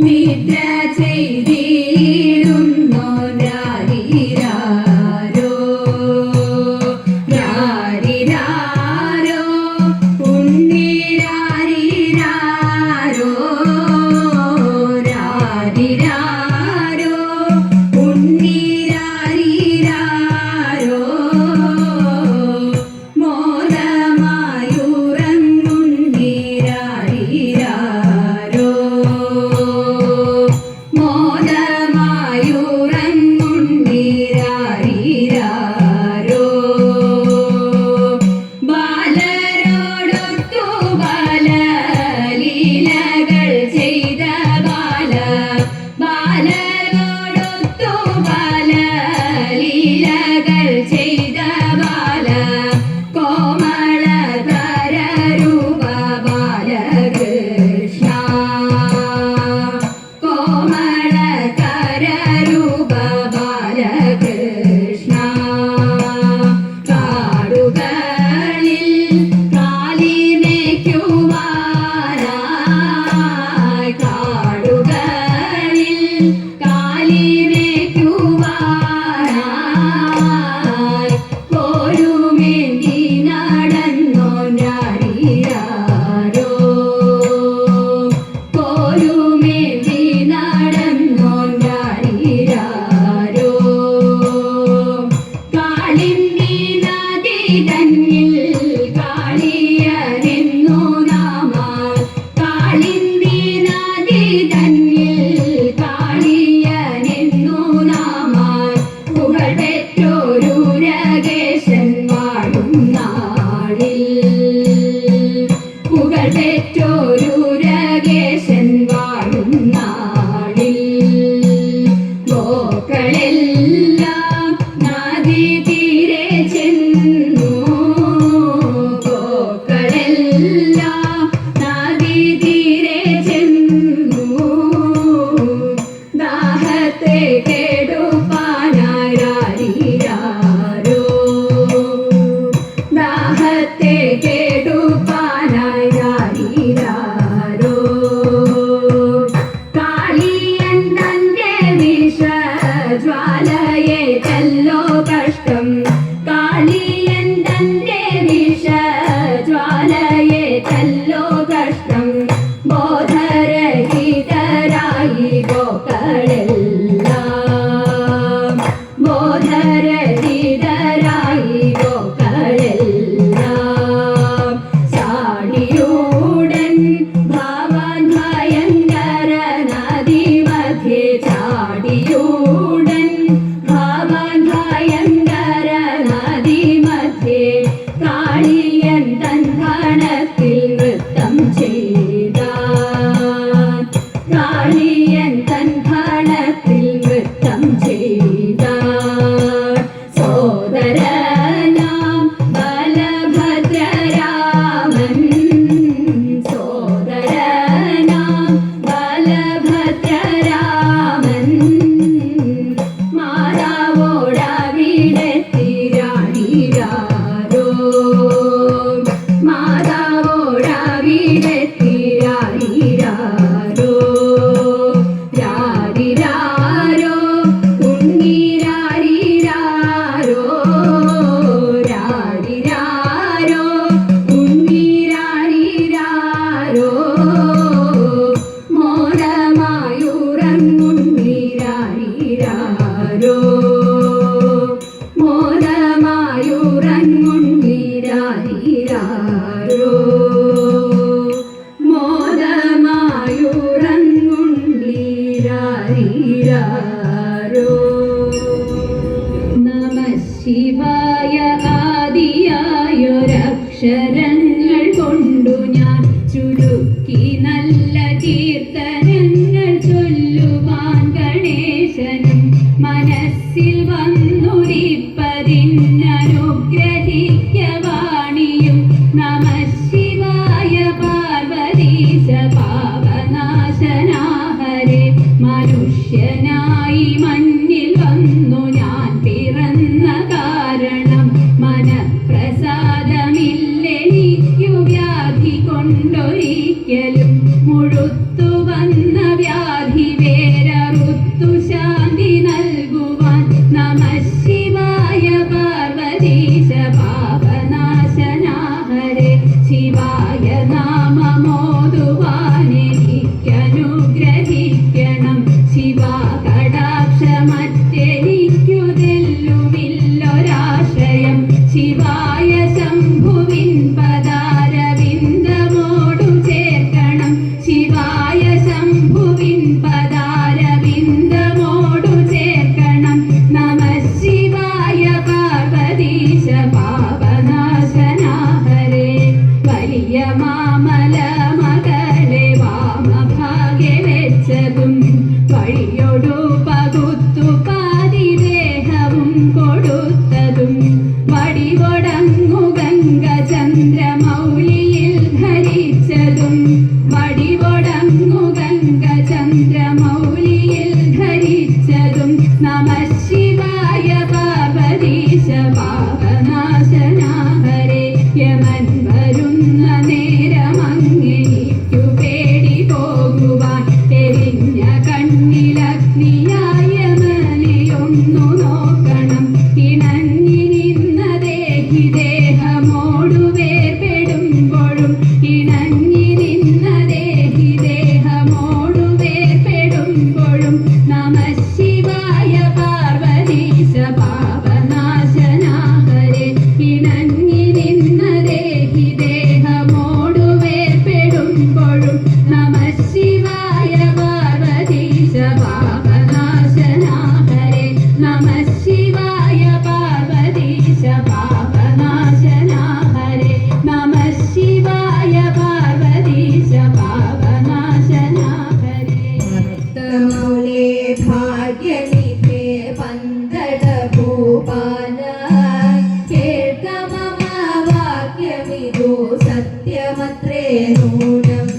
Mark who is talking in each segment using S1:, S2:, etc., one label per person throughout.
S1: നിദ്ര ചെയ്തിടുന്നോ രാരിരാരോ രാരിരാരോ ഉണ്ണിരാരിരാരോ രാരിരാരോ ഉണ്ണിരാരിരാരോ മോദമായുറങ്ങുണ്ണിരാരിരാരോ മോദമായുറങ്ങുണ്ണിരാരിരാരോ ബാലരോടൊത്തു ബാലലീലകൾ ചെയ്ത ബാലരോടൊത്തു ബാലലീലകൾ ചെയ്ത ബാല കോമളധരരൂപ ബാലകൃഷ്ണ കോമളധരരൂപ ബാലകൃഷ്ണ കാടുകളിൽ കാലിമേക്കുവാനായി കാടുകളിൽ കാലിമേക്കുവാനായി പോരുമേന്തി നടന്നോൻ രാരിരാരോ പോരുമേന്തി നടന്നോൻ രാരിരാരോ കാളിന്തി നദി തന്നിൽ കാളിയനെന്നു നാമാൽ കാളിന്തി നദി തന്നിൽ കാളിയനെന്നു നാമാൽ പുകഴ്പെറ്റോരു രകേശൻ വാഴും നാളിൽ പുകഴ്പെറ്റോരു രകേശൻ വാഴും നാളിൽ ഗോക്കളെല്ലാം നദി തീരെ ചെന്നു ഗോക്കളെല്ലാം നദി തീരെ ചെന്നു ദാഹത്തെ കെടുപ്പാനായി രാരിരാരോ ദാഹത്തെ കെടുപ്പാനായി രാരിരാരോ കാളിയൻ തന്റെ വിഷജ്വാലയെ ചല്ലോ കഷ്ടം കാളിയൻ തന്റെ വിഷജ്വാലയെ ചല്ലോ കഷ്ടം ബോധരഹിതരായി ഗോക്കളെല്ലാം ബോധരഹിതരായി ഗോക്കളെല്ലാം ചാടിയൂടൻ ഭവാൻ ഭയങ്കര നദി മധ്യേ ചാടിയൂടൻ ഭവാൻ ഭയങ്കര നദി മധ്യേ കാളിയൻ തൻ ഘണത്തിൽ നൃത്തം ചെയ്താൻ കാളിയൻ തൻ ഘണത്തിൽ നൃത്തം ചെയ്താൻ സോദരനാം ബലഭദ്രരാമൻ സോദരനാം ബലഭദ്രരാമൻ മാതാവോടവിടെത്തി രാരിരാരോ മാതാവോടവിടെത്തി രാരിരാരോ രാരിരാരോ ഉണ്ണിരാരിരാരോ രാരിരാരോ ഉണ്ണിരാരിരാരോ മോദമായുറങ്ങുണ്ണിരാരിരാരോ മോദമായുറങ്ങുണ്ണിരാരിരാരോ മോദമായുറങ്ങുണ്ണിരാരിരാരോ നമഃ ശിവായ ആദിയായൊരക്ഷരങ്ങൾ കൊണ്ടു ഞാൻ ചുരുക്കി നല്ല കീർത്തനങ്ങൾ ചൊല്ലുവാൻ ഗണേശനും മനസ്സിൽ വന്നുരിപ്പതിന്നനുഗ്രഹിക്കവാണിയും നമഃ ശിവായ പാർവതീശ പാപനാശനാഹരേ മനുഷ്യനായി മഞ്ഞിൽ വന്നു ഞാൻ പിറന്ന കാരണം മനഃപ്രസാദമില്ലെനിക്കു വ്യാധി കൊണ്ടൊരിക്കലും മുഴുത്തു വന്ന വ്യാധി വച്ചതും വഴിയൊടു പകുത്തു പാതി ദേഹവും കൊടുത്തതും വടിവൊടങ്ങു ഗംഗ ചന്ദ്രമൗലിയിൽ ധരിച്ചതും വടിവൊടങ്ങു ഗംഗ ചന്ദ്രമൗലിയിൽ ധരിച്ചതും നമഃ ശിവായ പാർവതീശ പാപനാശന ഹരേ യമൻ വരുന്ന നേരമങ്ങെനിക്കു പേടി പോകുവാൻ എരിഞ്ഞ കണ്ണിലഗ്നിയായ മനയൊന്നു നോക്കണം ഇണങ്ങി നിന്ന ദേഹി ദേഹമോടു വേർപെടുമ്പോഴും ഇണങ്ങി നിന്ന ദേഹി ദേഹമോടു വേർപെടുമ്പോഴും നമഃ ശിവായ പാർവതീശ പാപനാശന ഹരേ ഇണങ്ങി നിന്ന ദേഹി ദേഹമോടു വേർപെടുമ്പോഴും നമഃ ശിവായ പാർവതീശ പാപനാശന ഹരേ നമഃ ശിവായ പാർവതീശ പാപനാശന ഹരേ നമഃ ശിവായ പാർവതീശ പാപനാശന ഹരേ
S2: ഭക്തമൗലേ ഭാഗ്യനിധേ പന്തട ഭൂപാല കേൾക്ക മമ വാക്യമിതു സത്യമത്രേ നൂനം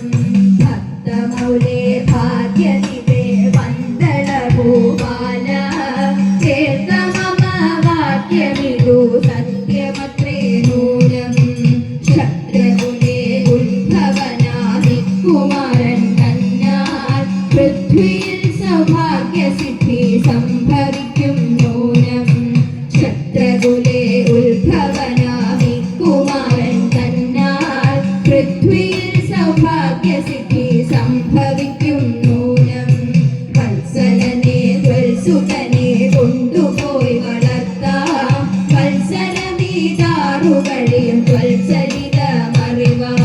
S2: ഭക്തമൗലേ ഭാഗ്യനിധേ പന്തട ഭൂപാല കേൾക്ക മമ വാക്യമിതു സത്യമത്രേ നൂനം ക്ഷത്രകുലേ ഉത്ഭവനാമി കുമാരൻ കന്യാൽ പൃഥ്വിയിൽ സൗഭാഗ്യസിദ്ധി സംഭവിക്കും നൂനം ക്ഷത്രകുലേ ഉത്ഭവനാമി കുമാരൻ കന്യാൽ പൃഥ്വിയിൽ സൗഭാഗ്യസിദ്ധി സംഭവിക്കും നൂനം വത്സലനെ ത്വൽസുതനെ കൊണ്ടുപോയി വളർത്താം വത്സലമീതാറുകഴിയും ത്വൽസരിതമറിവാൻ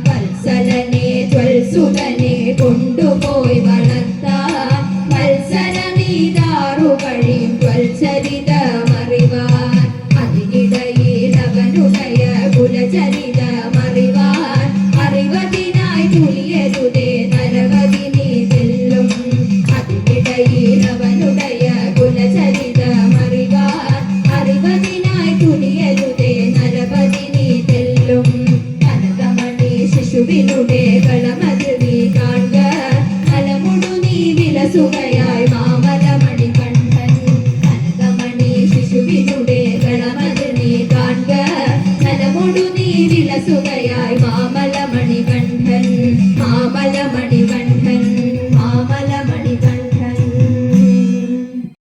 S2: വത്സലനെ ത്വൽസുതനെ കൊണ്ടുപോയി വളർത്താം വത്സലമീതാറുകഴിയും ത്വൽസരിതമറിവാൻ അതിനിടയിൽ അവനുടയ കുലചരിതമറിവാൻ അറിവതിനായി തുലിയരുതേ നരവതിനി തെല്ലും അതിനിടയിൽ അവനുടയ കുലചരിതമറിവാൻ അറിവതിനായി തുലിയരുതേ നരവതിനി തെല്ലും കനകമണി ശിശുവിനുടെ കളമതിരി കാണുക കലമുടു നീ വിലസുകയായി മാമലമണി കണ്ഠൻ കനകമണി ശിശുവിനുടെ കളമതിരി കാണുക കലമുടു നീ വിലസുകയായി